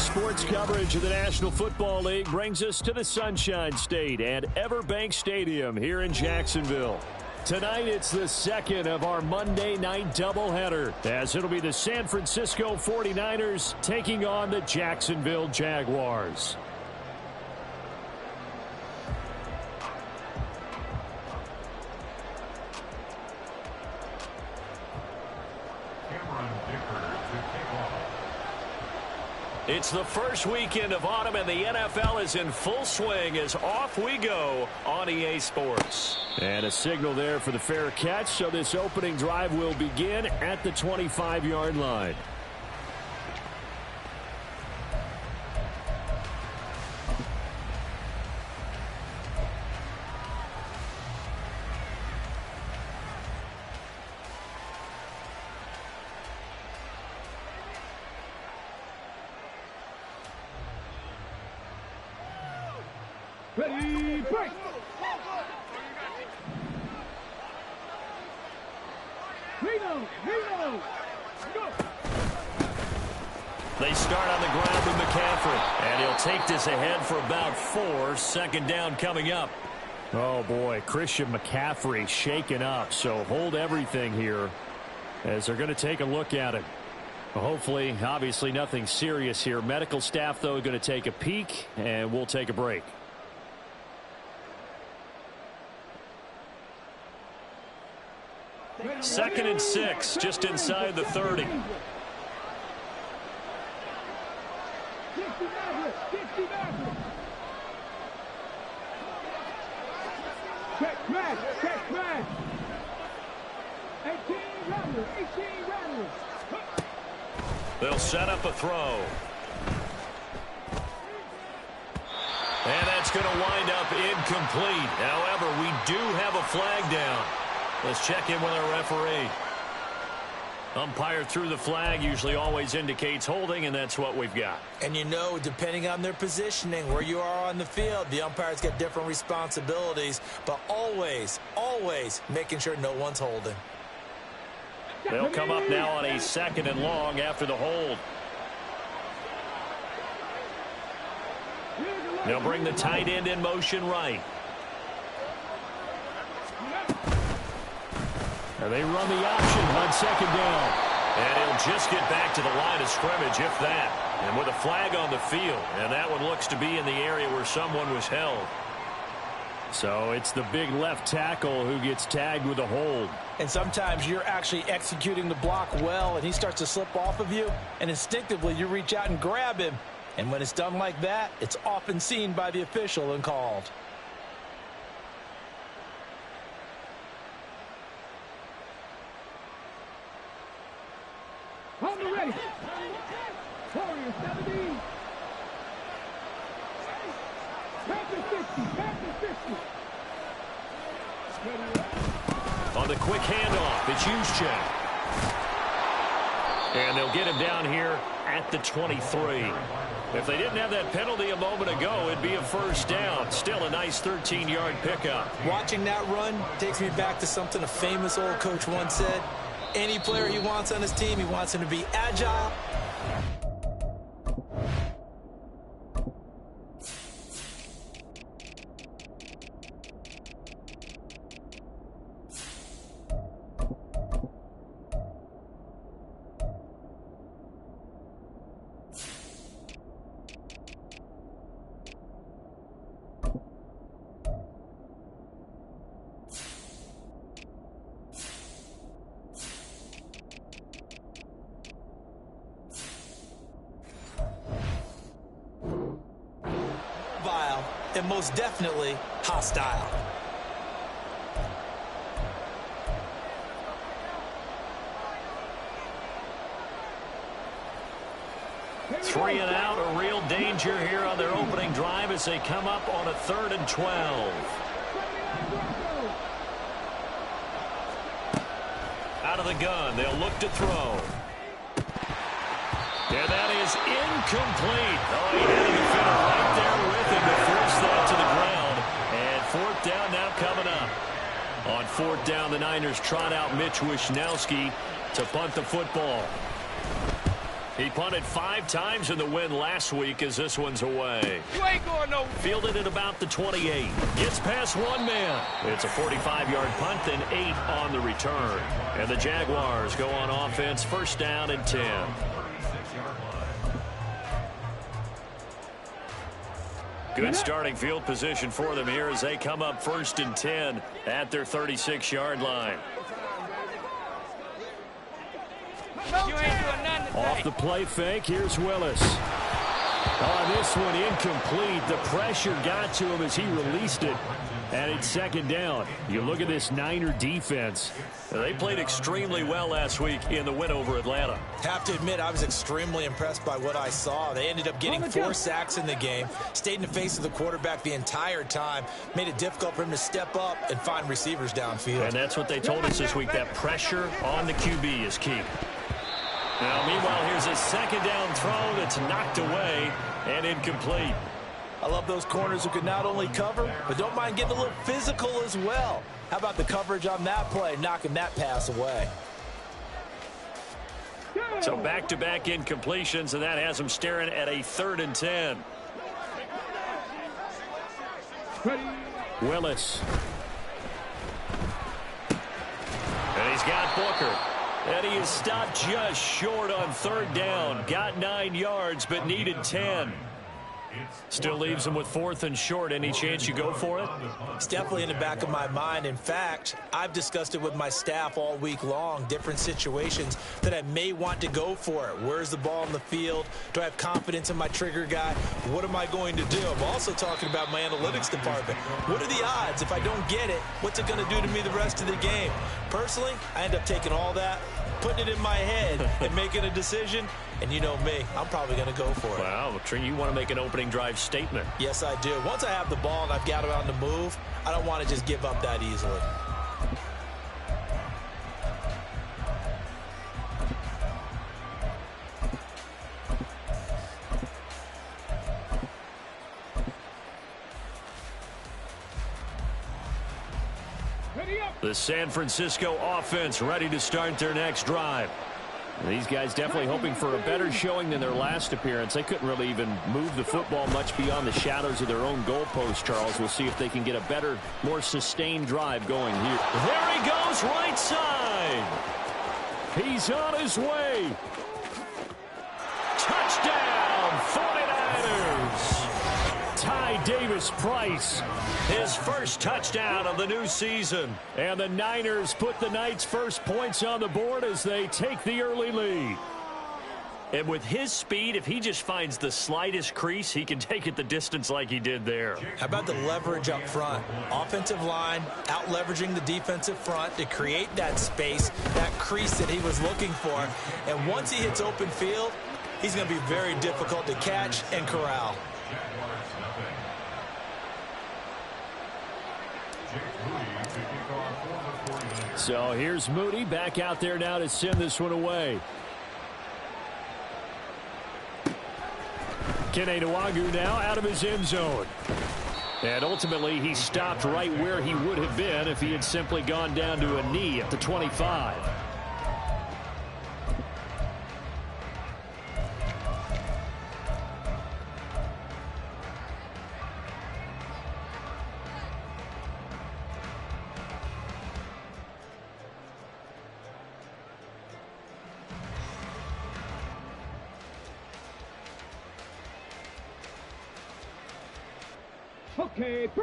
Sports coverage of the National Football League brings us to the Sunshine State at Everbank Stadium here in Jacksonville. Tonight, it's the second of our Monday night doubleheader, as it'll be the San Francisco 49ers taking on the Jacksonville Jaguars. It's the first weekend of autumn, and the NFL is in full swing as off we go on EA Sports. And a signal there for the fair catch, so this opening drive will begin at the 25-yard line. Ready, break! Reno, go! They start on the ground with McCaffrey, and he'll take this ahead for about 4. Second down coming up. Oh, boy, Christian McCaffrey shaken up, so hold everything here as they're going to take a look at it. Hopefully, obviously nothing serious here. Medical staff, though, going to take a peek, and we'll take a break. Second and 6, just inside the 30. Check match. 18 rattlers. They'll set up a throw. And that's going to wind up incomplete. However, we do have a flag down. Let's check in with our referee. Umpire threw the flag, usually always indicates holding, and that's what we've got. And you know, depending on their positioning, where you are on the field, the umpires get different responsibilities, but always making sure no one's holding. They'll come up now on a 2nd and long after the hold. They'll bring the tight end in motion right. And they run the option on 2nd down. And he'll just get back to the line of scrimmage, if that. And with a flag on the field. And that one looks to be in the area where someone was held. So it's the big left tackle who gets tagged with a hold. And sometimes you're actually executing the block well, and he starts to slip off of you, and instinctively you reach out and grab him. And when it's done like that, it's often seen by the official and called. Hold ready. Warriors 17. Panther 50. On the quick handoff, it's Juszczyk. And they'll get him down here at the 23. If they didn't have that penalty a moment ago, it'd be a first down. Still a nice 13-yard pickup. Watching that run takes me back to something a famous old coach once said. Any player he wants on his team, he wants him to be agile. And most definitely hostile. Three and out, a real danger here on their opening drive as they come up on a 3rd and 12. Out of the gun, they'll look to throw. And that is incomplete. Oh, he had a defender right there with him to force that to the ground. And 4th down now coming up. On 4th down, the Niners trot out Mitch Wishnowsky to punt the football. He punted 5 times in the win last week as this one's away. You ain't going no. Fielded at about the 28. Gets past one man. It's a 45-yard punt, then 8 on the return. And the Jaguars go on offense, first down and 10. Good starting field position for them here as they come up first and 10 at their 36-yard line. You ain't doing nothing today. Off the play fake, here's Willis. Oh, this one incomplete. The pressure got to him as he released it. And it's second down. You look at this Niner defense. They played extremely well last week in the win over Atlanta. Have to admit, I was extremely impressed by what I saw. They ended up getting 4 sacks in the game, stayed in the face of the quarterback the entire time, made it difficult for him to step up and find receivers downfield. And that's what they told us this week, that pressure on the QB is key. Now, meanwhile, here's a second down throw that's knocked away and incomplete. I love those corners who can not only cover, but don't mind getting a little physical as well. How about the coverage on that play, knocking that pass away? So back-to-back incompletions, and that has him staring at a 3rd and 10. Willis. And he's got Booker. And he is stopped just short on 3rd down. Got 9 yards, but needed 10. Still leaves him with 4th and short. Any chance you go for it? It's definitely in the back of my mind. In fact, I've discussed it with my staff all week long, different situations that I may want to go for it. Where's the ball in the field? Do I have confidence in my trigger guy? What am I going to do? I'm also talking about my analytics department. What are the odds? If I don't get it, what's it going to do to me the rest of the game? Personally, I end up taking all that, putting it in my head, and making a decision. And you know me, I'm probably going to go for it. Wow, Trey, you want to make an opening drive statement. Yes, I do. Once I have the ball and I've got it on the move, I don't want to just give up that easily. The San Francisco offense ready to start their next drive. These guys definitely hoping for a better showing than their last appearance. They couldn't really even move the football much beyond the shadows of their own goalpost, Charles. We'll see if they can get a better, more sustained drive going here. There he goes, right side. He's on his way. Touchdown, 49ers. Ty Davis-Price, his first touchdown of the new season. And the Niners put the Knights' first points on the board as they take the early lead. And with his speed, if he just finds the slightest crease, he can take it the distance like he did there. How about the leverage up front? Offensive line out-leveraging the defensive front to create that space, that crease that he was looking for. And once he hits open field, he's going to be very difficult to catch and corral. So here's Moody back out there now to send this one away. Kene Nwangwu now out of his end zone. And ultimately he stopped right where he would have been if he had simply gone down to a knee at the 25.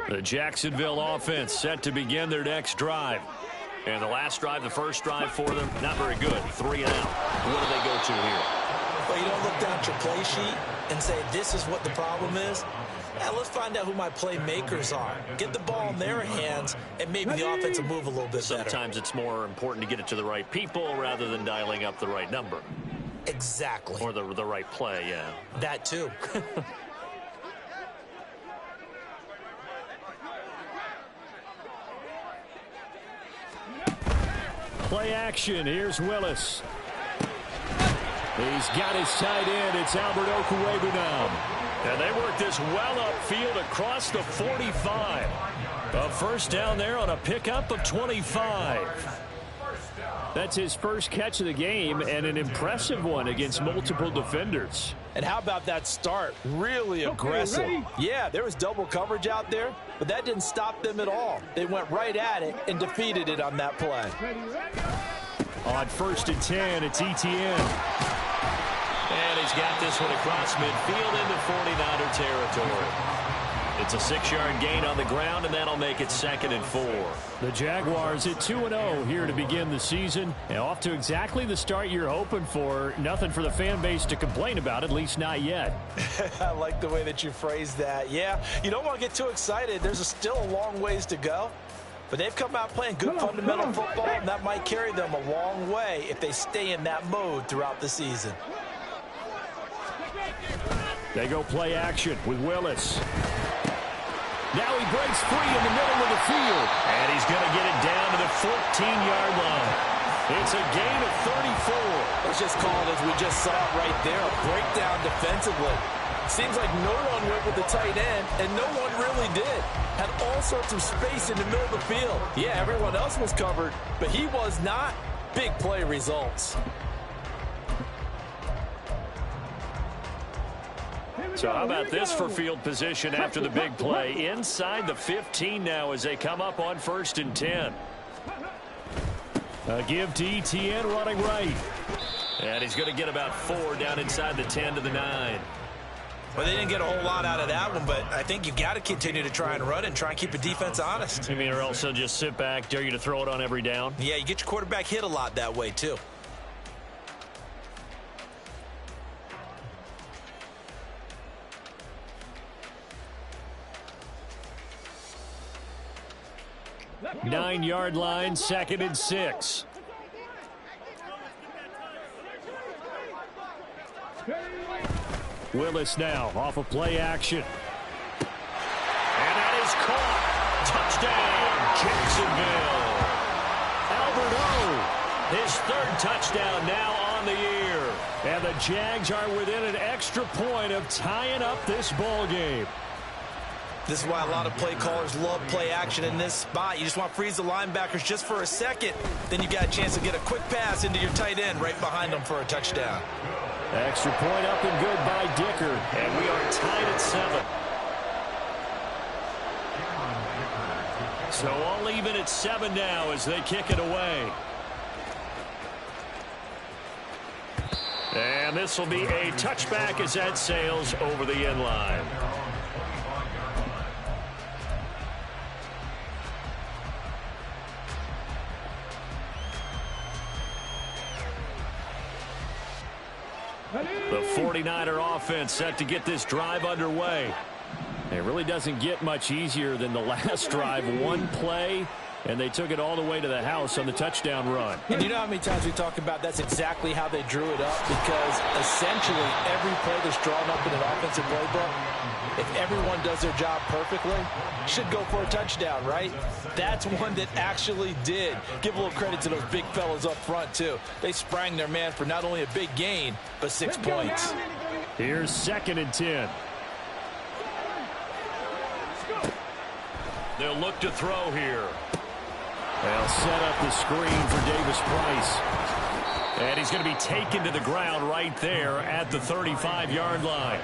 The Jacksonville offense set to begin their next drive. And the last drive, the first drive for them, not very good. 3 and out. What do they go to here? Well, you don't look down at your play sheet and say, this is what the problem is. Yeah, let's find out who my playmakers are. Get the ball in their hands, and maybe the offense will move a little bit better. Sometimes it's more important to get it to the right people rather than dialing up the right number. Exactly. Or the right play, yeah. That too. Play action. Here's Willis. He's got his tight end. It's Albert Okwuegbunam now. And they work this well upfield across the 45. A first down there on a pickup of 25. That's his first catch of the game, and an impressive one against multiple defenders. And how about that start? Really aggressive. Yeah, there was double coverage out there, but that didn't stop them at all. They went right at it and defeated it on that play. On 1st and 10, it's Etienne. And he's got this one across midfield into 49er territory. It's a 6-yard gain on the ground, and that'll make it 2nd and 4. The Jaguars at 2-0 here to begin the season. And off to exactly the start you're hoping for. Nothing for the fan base to complain about, at least not yet. I like the way that you phrased that. Yeah, you don't want to get too excited. There's still a long ways to go. But they've come out playing good fundamental football, and that might carry them a long way if they stay in that mode throughout the season. They go play action with Willis. Now he breaks free in the middle of the field. And he's going to get it down to the 14-yard line. It's a gain of 34. It's just called, as we just saw it right there, a breakdown defensively. Seems like no one went with the tight end, and no one really did. Had all sorts of space in the middle of the field. Yeah, everyone else was covered, but he was not. Big play results. So how about this for field position after the big play? Inside the 15 now as they come up on 1st and 10. A give to Etienne running right. And he's going to get about 4 down inside the 10 to the 9. Well, they didn't get a whole lot out of that one, but I think you got to continue to try and run and try and keep the defense honest. You mean, or else they'll just sit back, dare you to throw it on every down? Yeah, you get your quarterback hit a lot that way, too. Nine-yard line, 2nd and 6. Willis now off of play action. And that is caught. Touchdown, Jacksonville. Albert O, his 3rd touchdown now on the year. And the Jags are within an extra point of tying up this ball game. This is why a lot of play callers love play action in this spot. You just want to freeze the linebackers just for a second. Then you got a chance to get a quick pass into your tight end right behind them for a touchdown. Extra point up and good by Dicker. And we are tied at 7. So all even at 7 now as they kick it away. And this will be a touchback as that sails over the end line. The 49er offense set to get this drive underway. It really doesn't get much easier than the last drive. One play, and they took it all the way to the house on the touchdown run. And you know how many times we talk about that's exactly how they drew it up? Because essentially every play that's drawn up in an offensive playbook, if everyone does their job perfectly, should go for a touchdown, right? That's one that actually did. Give a little credit to those big fellas up front, too. They sprang their man for not only a big gain, but 6 points. Here's 2nd and 10. They'll look to throw here. They'll set up the screen for Davis Price. And he's going to be taken to the ground right there at the 35-yard line.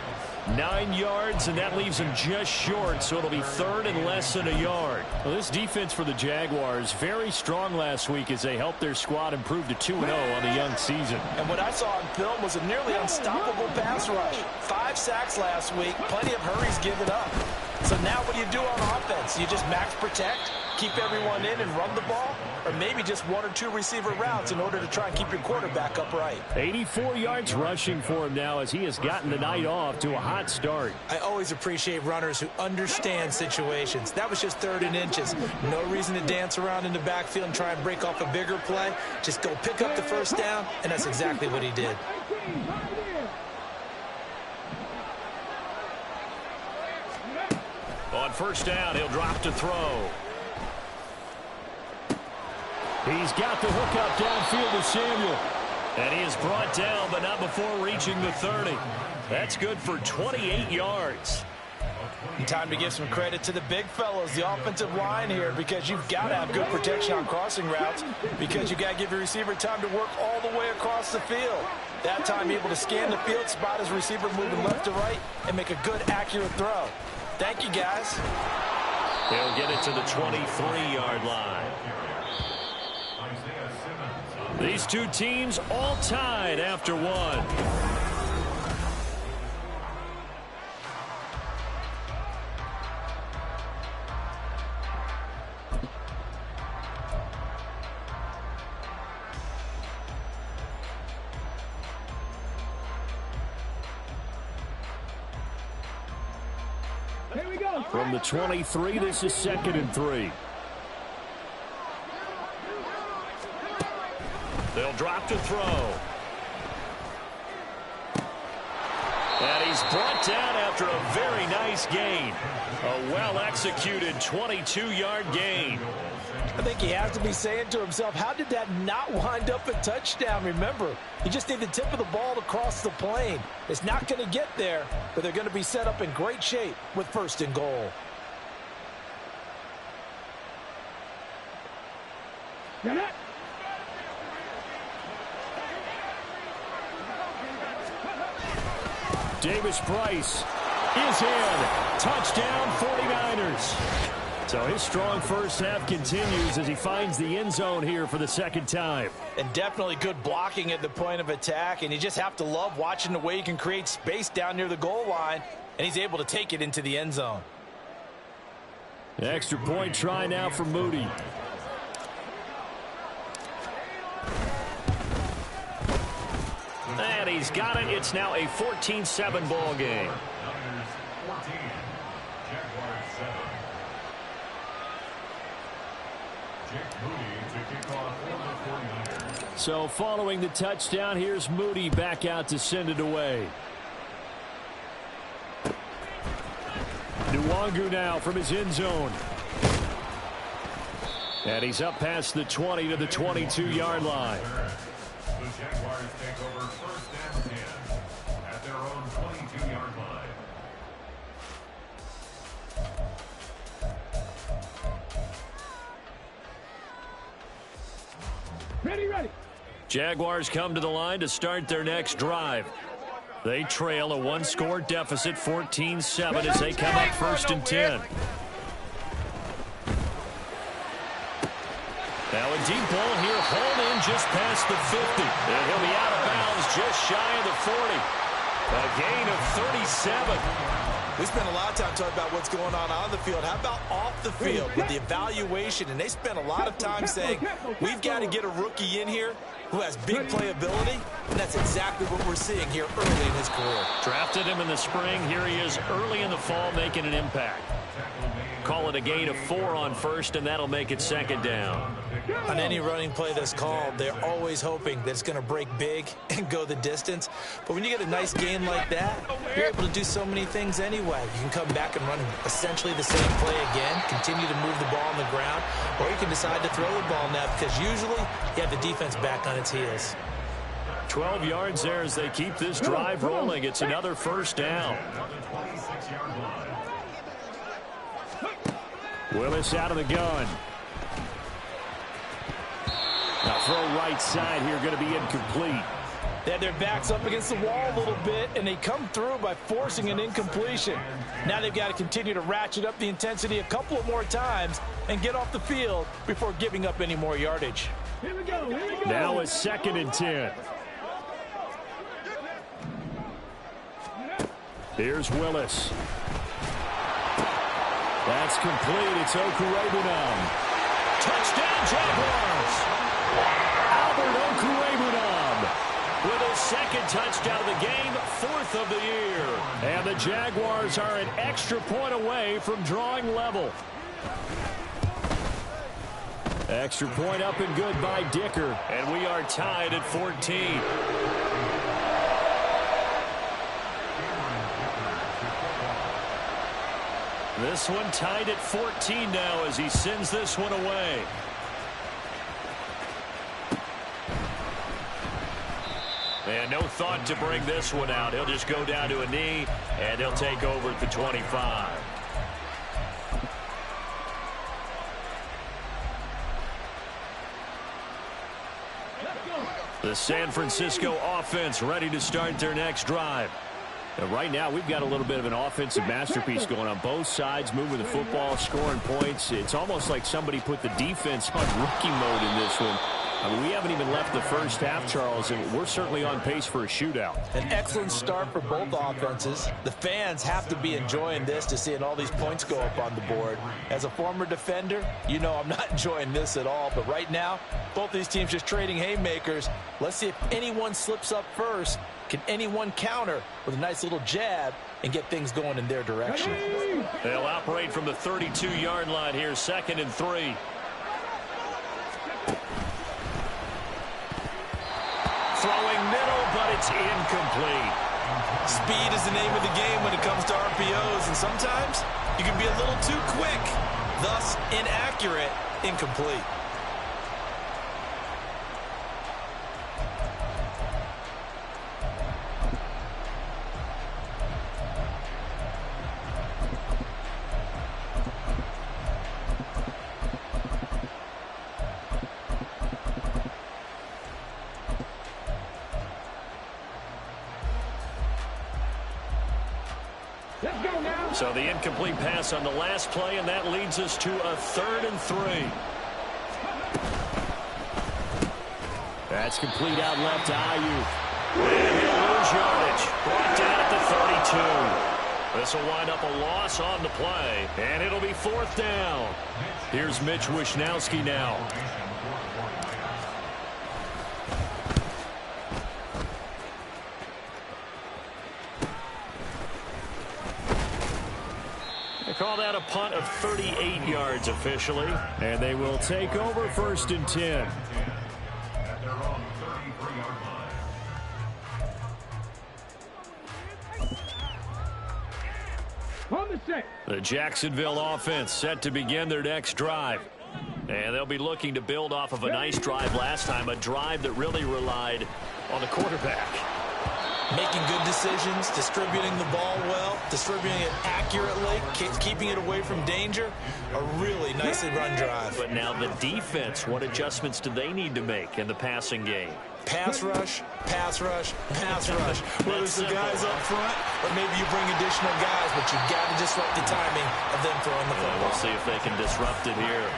9 yards, and that leaves him just short, so it'll be 3rd and less than a yard. Well, this defense for the Jaguars, very strong last week as they helped their squad improve to 2-0 on the young season. And what I saw on film was a nearly unstoppable pass rush. 5 sacks last week, plenty of hurries given up. So now what do you do on offense? You just max protect, keep everyone in and run the ball, or maybe just 1 or 2 receiver routes in order to try and keep your quarterback upright. 84 yards rushing for him now as he has gotten the night off to a hot start. I always appreciate runners who understand situations. That was just 3rd and inches. No reason to dance around in the backfield and try and break off a bigger play. Just go pick up the 1st down, and that's exactly what he did. On 1st down, he'll drop to throw. He's got the hook up downfield to Samuel. And he is brought down, but not before reaching the 30. That's good for 28 yards. And time to give some credit to the big fellows, the offensive line here, because you've got to have good protection on crossing routes, because you got to give your receiver time to work all the way across the field. That time able to scan the field, spot his receiver moving left to right, and make a good, accurate throw. Thank you, guys. They'll get it to the 23-yard line. These two teams all tied after one. From the 23, this is 2nd and 3. They'll drop to throw. And he's brought down after a very nice gain. A well-executed 22-yard gain. I think he has to be saying to himself, how did that not wind up a touchdown? Remember, you just need the tip of the ball to cross the plane. It's not going to get there, but they're going to be set up in great shape with 1st and goal. Davis Price is in. Touchdown 49ers. So his strong first half continues as he finds the end zone here for the 2nd time. And definitely good blocking at the point of attack, and you just have to love watching the way he can create space down near the goal line, and he's able to take it into the end zone. Extra point try now for Moody. And he's got it. It's now a 14-7 ball game. So following the touchdown, here's Moody back out to send it away. Nwangu now from his end zone. And he's up past the 20 to the 22-yard line. The Jaguars take over 1st and 10 at their own 22-yard line. Ready. Jaguars come to the line to start their next drive. They trail a one-score deficit, 14-7, as they come up 1st and 10. Now a deep ball here, hauled in just past the 50. And he'll be out of bounds just shy of the 40. A gain of 37. We spent a lot of time talking about what's going on the field. How about off the field with the evaluation? And they spent a lot of time saying, we've got to get a rookie in here who has big playability, and that's exactly what we're seeing here early in his career. Drafted him in the spring. Here he is early in the fall making an impact. Call it a gain of 4 on 1st, and that'll make it 2nd down. On any running play that's called, they're always hoping that it's going to break big and go the distance. But when you get a nice gain like that, you're able to do so many things anyway. You can come back and run essentially the same play again, continue to move the ball on the ground, or you can decide to throw the ball now because usually you have the defense back on its heels. 12 yards there as they keep this drive rolling. It's another 1st down. Willis out of the gun. Now throw right side here, going to be incomplete. They had their backs up against the wall a little bit, and they come through by forcing an incompletion. Now they've got to continue to ratchet up the intensity a couple of more times and get off the field before giving up any more yardage. Here we go. Now it's 2nd and 10. Here's Willis. That's complete. It's Okurebunom. Touchdown, Jaguars! Albert Okurebunom with his 2nd touchdown of the game, 4th of the year. And the Jaguars are an extra point away from drawing level. Extra point up and good by Dicker. And we are tied at 14. This one tied at 14 now as he sends this one away. And no thought to bring this one out. He'll just go down to a knee, and he'll take over at the 25. The San Francisco offense ready to start their next drive. And right now, we've got a little bit of an offensive masterpiece going on both sides, moving the football, scoring points. It's almost like somebody put the defense on rookie mode in this one. I mean, we haven't even left the first half, Charles, and we're certainly on pace for a shootout. An excellent start for both offenses. The fans have to be enjoying this to seeing all these points go up on the board. As a former defender, you know I'm not enjoying this at all. But right now, both these teams just trading haymakers. Let's see if anyone slips up first. Can anyone counter with a nice little jab and get things going in their direction? They'll operate from the 32-yard line here, 2nd and 3. Throwing middle, but it's incomplete. Speed is the name of the game when it comes to RPOs, and sometimes you can be a little too quick, thus inaccurate, incomplete. So the incomplete pass on the last play, and that leads us to a 3rd and 3. That's complete out left to Ayuk. And he'll lose yardage. Brought down at the 32. This will wind up a loss on the play, and it'll be 4th down. Here's Mitch Wishnowsky now. Call that a punt of 38 yards officially. And they will take over 1st and 10. At their own 33-yard line. The Jacksonville offense set to begin their next drive. And they'll be looking to build off of a nice drive last time, a drive that really relied on the quarterback. Making good decisions, distributing the ball well, distributing it accurately, keeping it away from danger. A really nicely run drive. But now the defense, what adjustments do they need to make in the passing game? Pass rush, pass rush, pass rush. Whether it's the guys up front or maybe you bring additional guys, but you got to disrupt the timing of them throwing the football. We'll see if they can disrupt it here.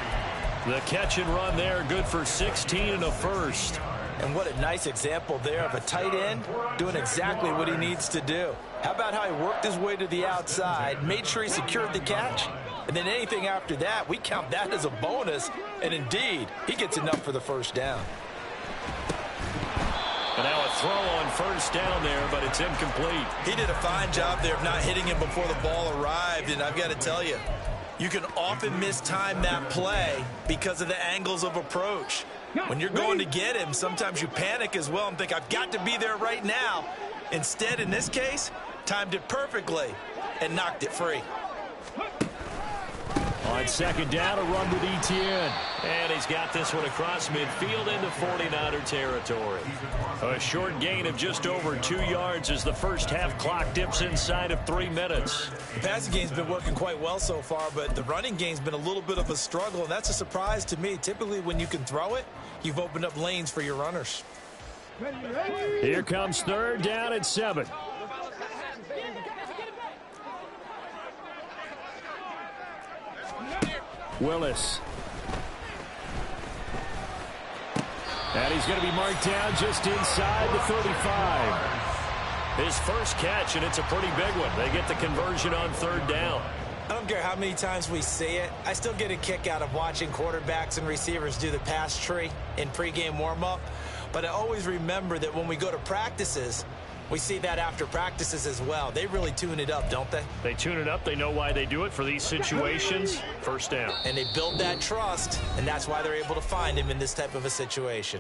The catch and run there, good for 16 and a first. And what a nice example there of a tight end doing exactly what he needs to do. How about how he worked his way to the outside, made sure he secured the catch, and then anything after that, we count that as a bonus. And indeed, he gets enough for the 1st down. And now a throw on 1st down there, but it's incomplete. He did a fine job there of not hitting him before the ball arrived, and I've got to tell you, you can often mistime that play because of the angles of approach. When you're going to get him, sometimes you panic as well and think, I've got to be there right now. Instead, in this case, timed it perfectly and knocked it free. On 2nd down, a run with Etienne. And he's got this one across midfield into 49er territory. A short gain of just over 2 yards as the first half clock dips inside of 3 minutes. The passing game's been working quite well so far, but the running game's been a little bit of a struggle, and that's a surprise to me. Typically, when you can throw it, you've opened up lanes for your runners. Here comes 3rd down at 7. Willis. And he's going to be marked down just inside the 35. His first catch, and it's a pretty big one. They get the conversion on 3rd down. I don't care how many times we see it. I still get a kick out of watching quarterbacks and receivers do the pass tree in pregame warm-up. But I always remember that when we go to practices, we see that after practices as well. They really tune it up, don't they? They tune it up. They know why they do it for these situations. 1st down. And they build that trust, and that's why they're able to find him in this type of a situation.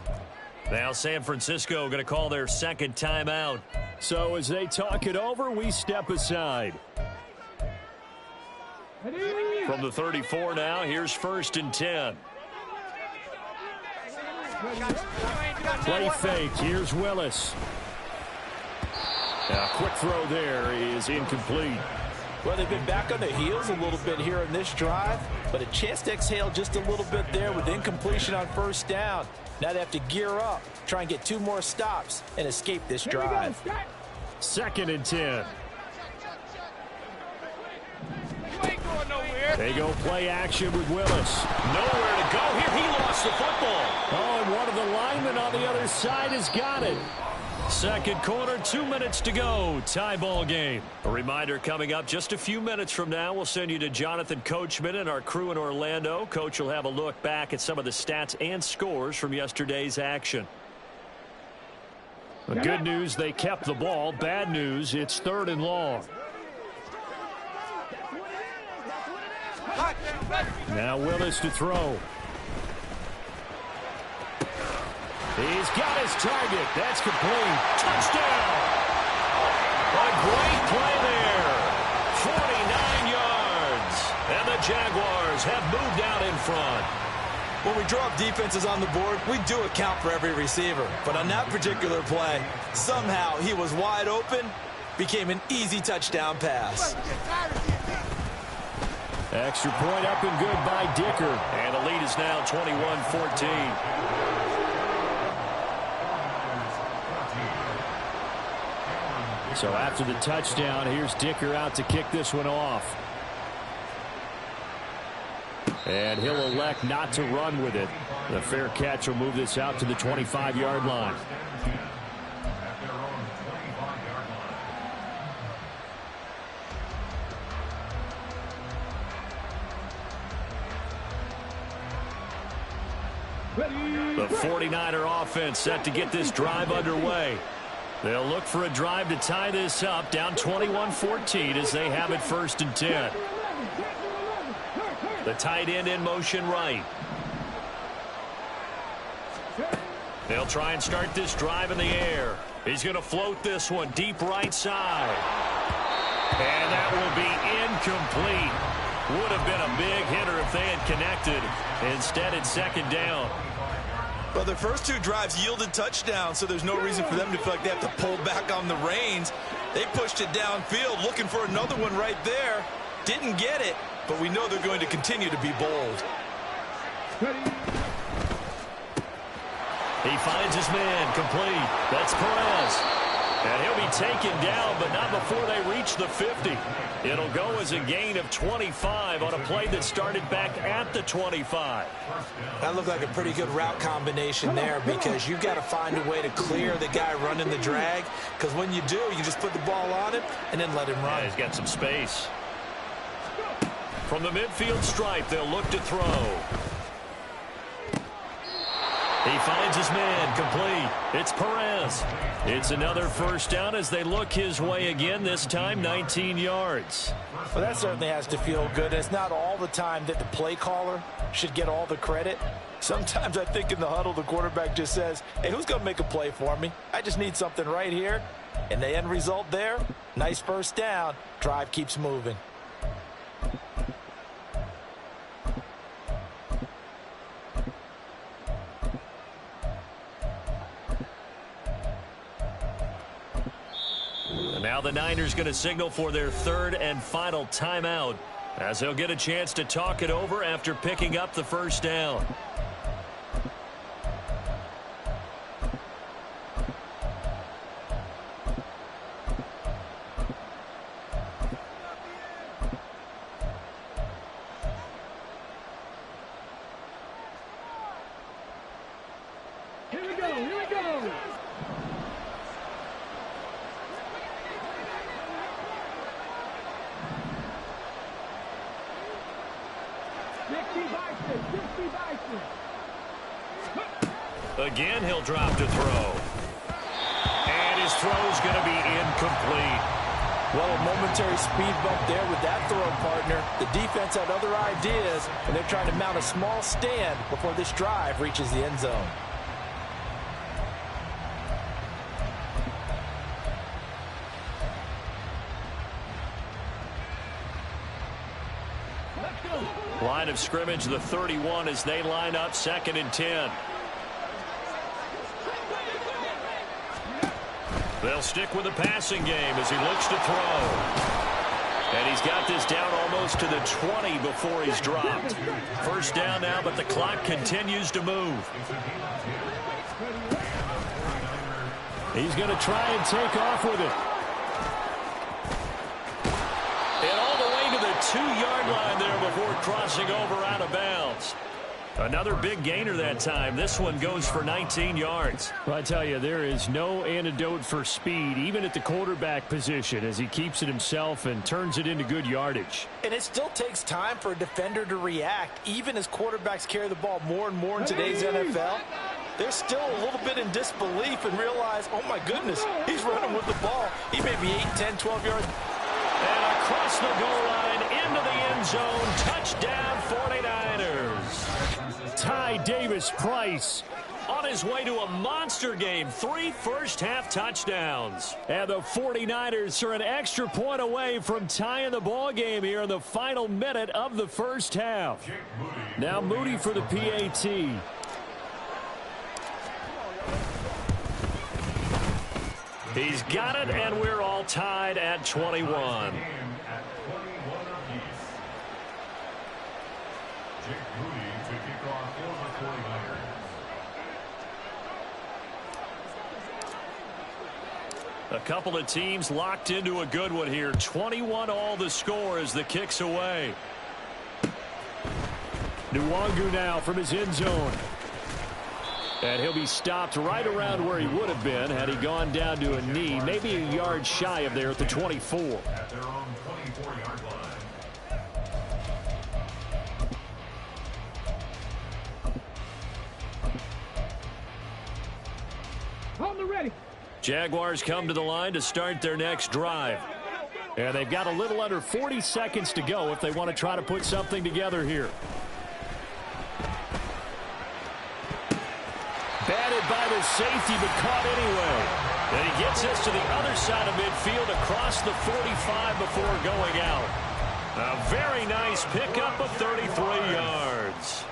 Now San Francisco going to call their 2nd timeout. So as they talk it over, we step aside. From the 34 now, here's 1st and 10. Play fake. Here's Willis. A quick throw there is incomplete. Well, they've been back on their heels a little bit here in this drive, but a chance to exhale just a little bit there with incompletion on first down. Now they have to gear up, try and get 2 more stops, and escape this drive. 2nd and 10. You ain't going nowhere. They go play action with Willis. Nowhere to go here. He lost the football. Oh, and one of the linemen on the other side has got it. Second quarter, 2 minutes to go. Tie ball game. A reminder coming up just a few minutes from now. We'll send you to Jonathan Coachman and our crew in Orlando. Coach will have a look back at some of the stats and scores from yesterday's action. The good news, they kept the ball. Bad news, it's 3rd and long. Now Willis to throw. He's got his target. That's complete. Touchdown. A great play there. 49 yards. And the Jaguars have moved out in front. When we draw up defenses on the board, we do account for every receiver. But on that particular play, somehow he was wide open, became an easy touchdown pass. Extra point up and good by Dicker. And the lead is now 21-14. So after the touchdown, here's Dicker out to kick this one off. And he'll elect not to run with it. The fair catch will move this out to the 25-yard line. The 49er offense set to get this drive underway. They'll look for a drive to tie this up, down 21-14 as they have it 1st and 10. The tight end in motion right. They'll try and start this drive in the air. He's going to float this one deep right side. And that will be incomplete. Would have been a big hitter if they had connected. Instead, it's 2nd down. Well, their first 2 drives yielded touchdowns, so there's no reason for them to feel like they have to pull back on the reins. They pushed it downfield, looking for another one right there. Didn't get it, but we know they're going to continue to be bold. He finds his man complete. That's Perez. And he'll be taken down, but not before they reach the 50. It'll go as a gain of 25 on a play that started back at the 25. That looked like a pretty good route combination there because you've got to find a way to clear the guy running the drag, because when you do, you just put the ball on him and then let him run. Yeah, he's got some space. From the midfield stripe, they'll look to throw. He finds his man complete. It's Perez. It's another 1st down as they look his way again, this time 19 yards. Well, that certainly has to feel good. It's not all the time that the play caller should get all the credit. Sometimes I think in the huddle, the quarterback just says, hey, who's going to make a play for me? I just need something right here. And the end result there, nice 1st down. Drive keeps moving. Now the Niners going to signal for their 3rd and final timeout as they'll get a chance to talk it over after picking up the 1st down. Here we go. Here we go. Again, he'll drop to throw. And his throw's going to be incomplete. Well, a momentary speed bump there with that throw partner. The defense had other ideas, and they're trying to mount a small stand before this drive reaches the end zone. Line of scrimmage, the 31 as they line up 2nd and 10. They'll stick with the passing game as he looks to throw. And he's got this down almost to the 20 before he's dropped. First down now, but the clock continues to move. He's going to try and take off with it. And all the way to the 2-yard line there before crossing over out of bounds. Another big gainer that time. This one goes for 19 yards. Well, I tell you, there is no antidote for speed, even at the quarterback position, as he keeps it himself and turns it into good yardage. And it still takes time for a defender to react. Even as quarterbacks carry the ball more and more in today's NFL, they're still a little bit in disbelief and realize, oh, my goodness, he's running with the ball. He may be 8, 10, 12 yards. And across the goal line into the end zone. Touchdown, 49ers. Ty Davis-Price on his way to a monster game. 3 first-half touchdowns. And the 49ers are an extra point away from tying the ball game here in the final minute of the first half. Now Moody for the PAT. He's got it, and we're all tied at 21. A couple of teams locked into a good one here. 21 all the score as the kick's away. Nwangu now from his end zone. And he'll be stopped right around where he would have been had he gone down to a knee, maybe a yard shy of there at the 24. At their own 24-yard line. On the ready. Jaguars come to the line to start their next drive. And they've got a little under 40 seconds to go if they want to try to put something together here. Batted by the safety, but caught anyway. And he gets us to the other side of midfield across the 45 before going out. A very nice pickup of 33 yards.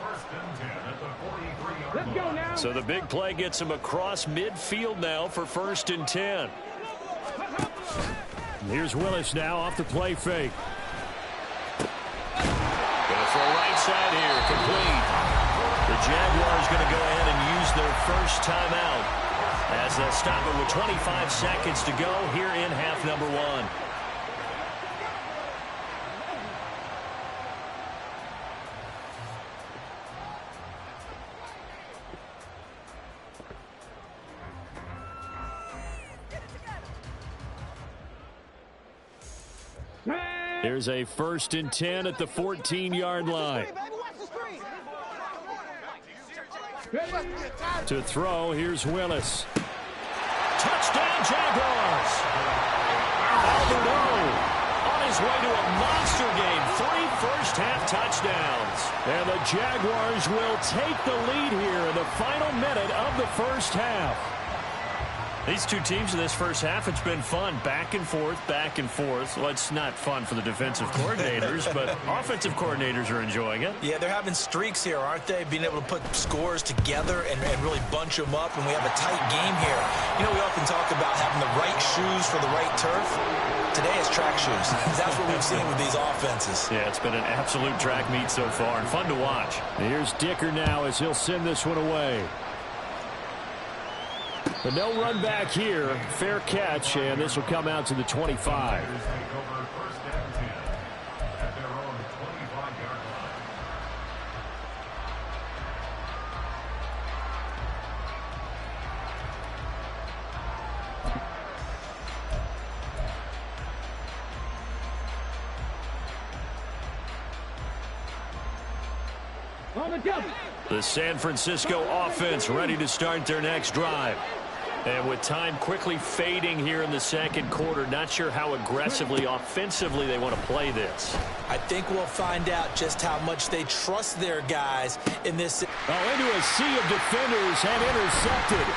First and 10 at the 43-yard Let's go now. So the big play gets him across midfield now for first and 10. Here's Willis now off the play fake. Gonna throw right side here, complete. The Jaguars going to go ahead and use their first timeout as they'll stop it with 25 seconds to go here in half number 1. There's a first and 10 at the 14-yard line. To throw, here's Willis. Touchdown, Jaguars! Albert O on his way to a monster game. 3 first-half touchdowns. And the Jaguars will take the lead here in the final minute of the first half. These two teams in this first half, it's been fun. Back and forth, back and forth. Well, it's not fun for the defensive coordinators, but offensive coordinators are enjoying it. Yeah, they're having streaks here, aren't they? Being able to put scores together and really bunch them up, and we have a tight game here. You know, we often talk about having the right shoes for the right turf. Today is track shoes. That's what we've seen with these offenses. Yeah, it's been an absolute track meet so far, and fun to watch. Here's Dicker now as he'll send this one away. But no run back here. Fair catch, and this will come out to the 25. The San Francisco offense ready to start their next drive. And with time quickly fading here in the second quarter, not sure how aggressively, offensively they want to play this. I think we'll find out just how much they trust their guys in this. Oh, into a sea of defenders and intercepted.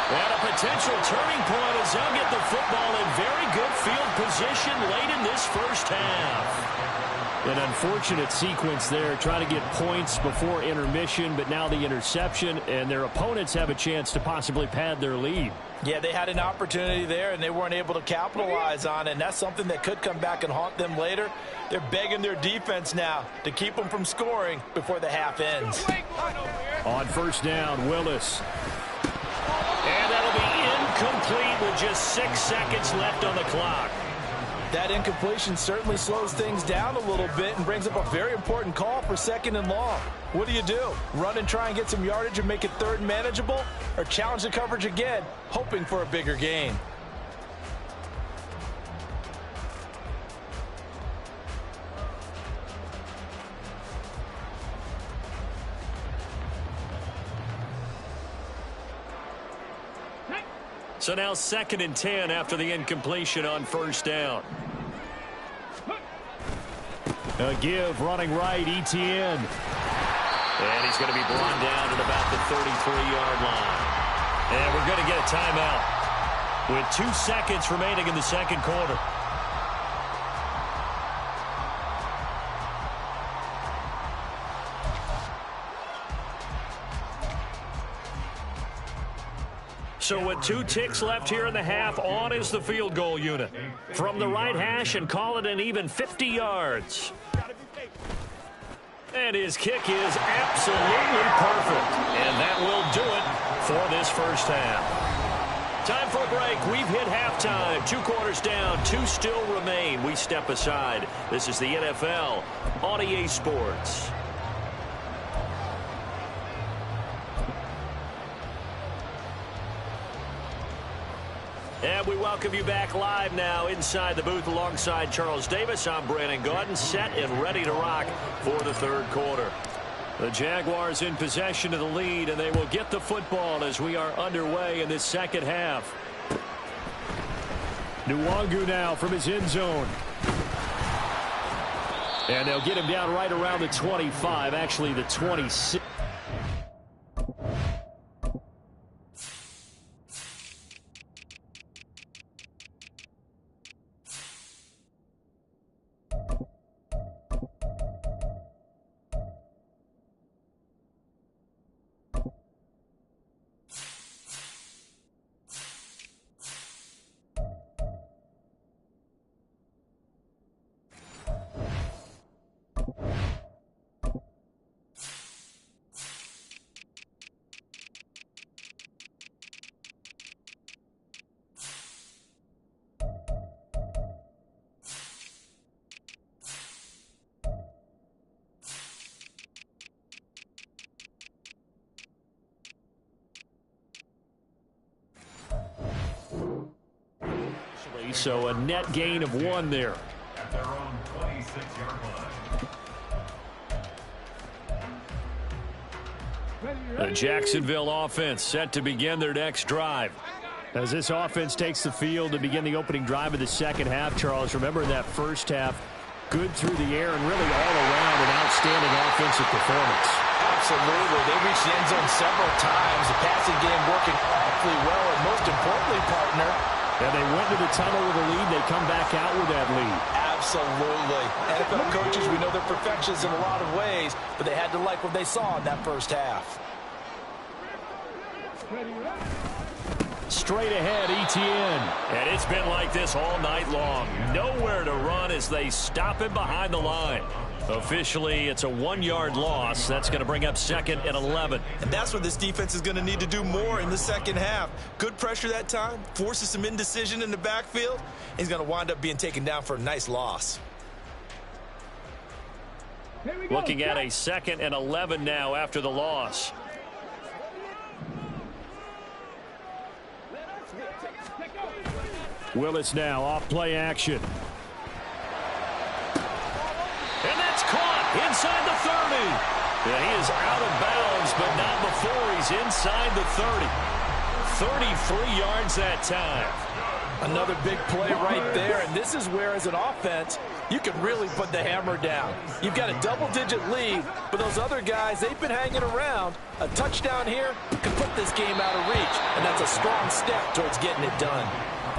And a potential turning point as they'll get the football in very good field position late in this first half. An unfortunate sequence there, trying to get points before intermission, but now the interception, and their opponents have a chance to possibly pad their lead. Yeah, they had an opportunity there, and they weren't able to capitalize on it, and that's something that could come back and haunt them later. They're begging their defense now to keep them from scoring before the half ends. On first down, Willis. And that'll be incomplete with just 6 seconds left on the clock. That incompletion certainly slows things down a little bit and brings up a very important call for 2nd and long. What do? Run and try and get some yardage and make it 3rd and manageable, or challenge the coverage again, hoping for a bigger gain? So now 2nd and 10 after the incompletion on first down. A give, running right, Etienne. And he's going to be brought down at about the 33-yard line. And we're going to get a timeout with 2 seconds remaining in the second quarter. So with 2 ticks left here in the half, on is the field goal unit. From the right hash, and call it an even 50 yards. And his kick is absolutely perfect. And that will do it for this first half. Time for a break. We've hit halftime. 2 quarters down, 2 still remain. We step aside. This is the NFL on EA Sports. And we welcome you back live now inside the booth alongside Charles Davis. I'm Brandon Gaudin, set and ready to rock for the third quarter. The Jaguars in possession of the lead, and they will get the football as we are underway in this second half. Nwangu now from his end zone. And they'll get him down right around the 25, actually the 26. So a net gain of 1 there. At their own 26-yard line. The Jacksonville offense set to begin their next drive. As this offense takes the field to begin the opening drive of the second half, Charles, remember that first half, good through the air and really all around an outstanding offensive performance. Absolutely. They reached the end zone several times. The passing game working awfully well, and most importantly, partner, and they went to the tunnel with a lead. They come back out with that lead. Absolutely. NFL coaches, we know they're perfectionists in a lot of ways, but they had to like what they saw in that first half. Straight ahead, Etienne. And it's been like this all night long. Nowhere to run as they stop him behind the line. Officially, it's a 1-yard loss. That's going to bring up 2nd and 11. And that's what this defense is going to need to do more in the second half. Good pressure that time, forces some indecision in the backfield. He's going to wind up being taken down for a nice loss. Looking at a 2nd and 11 now after the loss. Willis now off play action. And that's caught inside the 30. Yeah, he is out of bounds, but not before he's inside the 30. 33 yards that time. Another big play right there, and this is where, as an offense, you can really put the hammer down. You've got a double-digit lead, but those other guys, they've been hanging around. A touchdown here could put this game out of reach, and that's a strong step towards getting it done.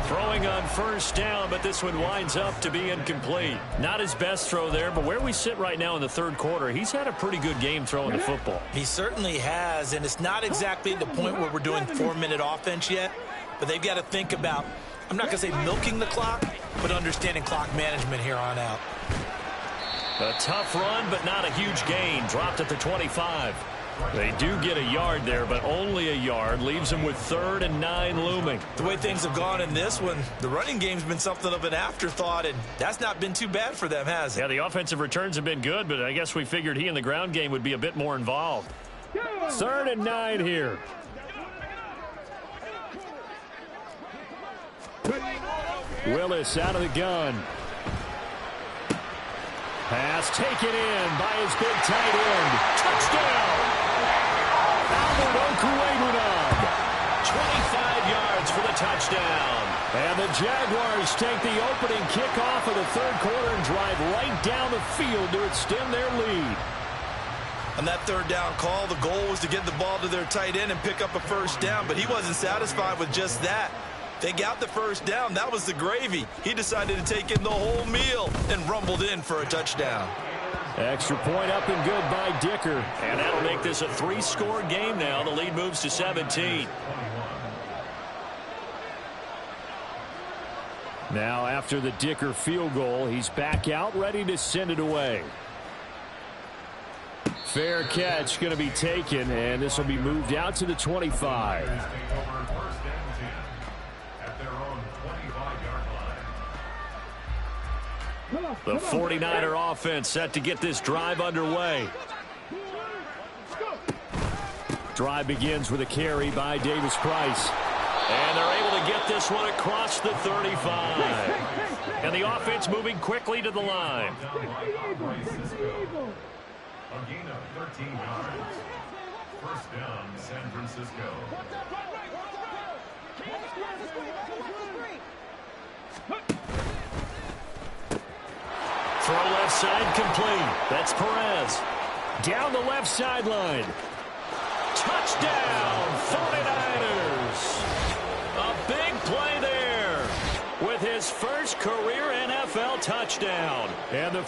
Throwing on first down, but this one winds up to be incomplete. Not his best throw there, but where we sit right now in the third quarter, he's had a pretty good game throwing the football. He certainly has, and it's not exactly the point where we're doing 4-minute offense yet, but they've got to think about, I'm not going to say milking the clock, but understanding clock management here on out. A tough run, but not a huge gain. Dropped at the 25. They do get a yard there, but only a yard. Leaves them with 3rd and 9 looming. The way things have gone in this one, the running game's been something of an afterthought, and that's not been too bad for them, has it? Yeah, the offensive returns have been good, but I guess we figured he in the ground game would be a bit more involved. 3rd and 9 here. Willis out of the gun. Pass taken in by his big tight end. Touchdown! Albert Okwuegbunam. 25 yards for the touchdown. And the Jaguars take the opening kickoff of the third quarter and drive right down the field to extend their lead. On that third down call, the goal was to get the ball to their tight end and pick up a first down, but he wasn't satisfied with just that. They got the first down. That was the gravy. He decided to take in the whole meal and rumbled in for a touchdown. Extra point up and good by Dicker. And that'll make this a 3-score game now. The lead moves to 17. Now after the Dicker field goal, he's back out ready to send it away. Fair catch going to be taken, and this will be moved out to the 25. The 49er offense set to get this drive underway. Drive begins with a carry by Davis Price. And they're able to get this one across the 35. And the offense moving quickly to the line. A gain of 13 yards. First down, San Francisco. Throw left side complete. That's Perez. Down the left sideline. Touchdown, 49ers. A big play there with his first career NFL touchdown. And the